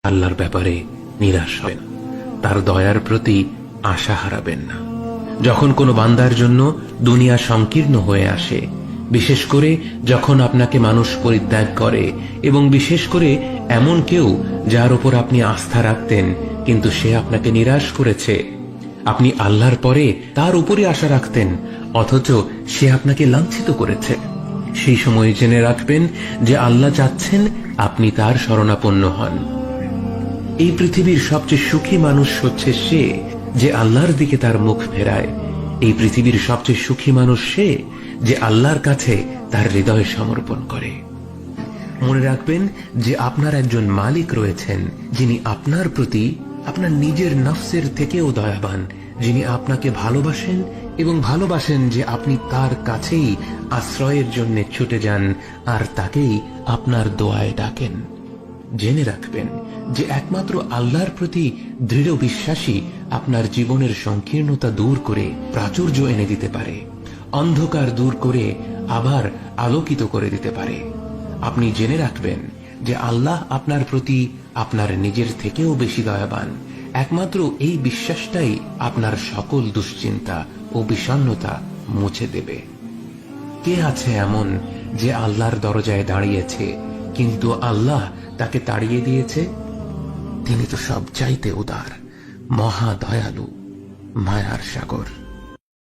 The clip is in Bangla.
আল্লাহর ব্যাপারে নিরাশ হবেন, তার দয়ার প্রতি আশা হারাবেন না। যখন কোনো বান্দার জন্য দুনিয়া সংকীর্ণ হয়ে আসে, বিশেষ করে যখন আপনাকে মানুষ পরিত্যাগ করে, এবং বিশেষ করে এমন কেউ যার উপর আপনি আস্থা রাখতেন কিন্তু সে আপনাকে নিরাশ করেছে, আপনি আল্লাহর পরে তার উপরে আশা রাখতেন অথচ সে আপনাকে লাঞ্ছিত করেছে, সেই সময় জেনে রাখবেন যে আল্লাহ চাচ্ছেন আপনি তার শরণাপন্ন হন। এই পৃথিবীর সবচেয়ে সুখী মানুষ হচ্ছে সে যে আল্লাহর দিকে তার মুখ ফেরায়। এই পৃথিবীর সবচেয়ে সুখী মানুষ সে যে আল্লাহর কাছে তার হৃদয় সমর্পণ করে। মনে রাখবেন যে আপনার একজন মালিক রয়েছেন যিনি আপনার প্রতি আপনার নিজের নফসের থেকেও দয়াবান, যিনি আপনাকে ভালোবাসেন এবং ভালোবাসেন যে আপনি তার কাছেই আশ্রয়ের জন্য ছুটে যান আর তাকেই আপনার দোয়ায় ডাকেন। জেনে রাখবেন যে একমাত্র আল্লাহর প্রতি দৃঢ় বিশ্বাসী আপনার জীবনের সংকীর্ণতা দূর করে প্রাচুর্য এনে দিতে পারে, অন্ধকার দূর করে আবার আলোকিত করে দিতে পারে। আপনি জেনে রাখবেন যে আল্লাহ আপনার প্রতি আপনার নিজের থেকেও বেশি দয়াবান। একমাত্র এই বিশ্বাসটাই আপনার সকল দুশ্চিন্তা ও বিষণ্ণতা মুছে দেবে। কে আছে এমন যে আল্লাহর দরজায় দাঁড়িয়েছে কিন্তু আল্লাহ তাকে তাড়িয়ে দিয়েছে? তিনি তো সব চাইতে উদার, মহা দয়ালু, মায়ার সাগর।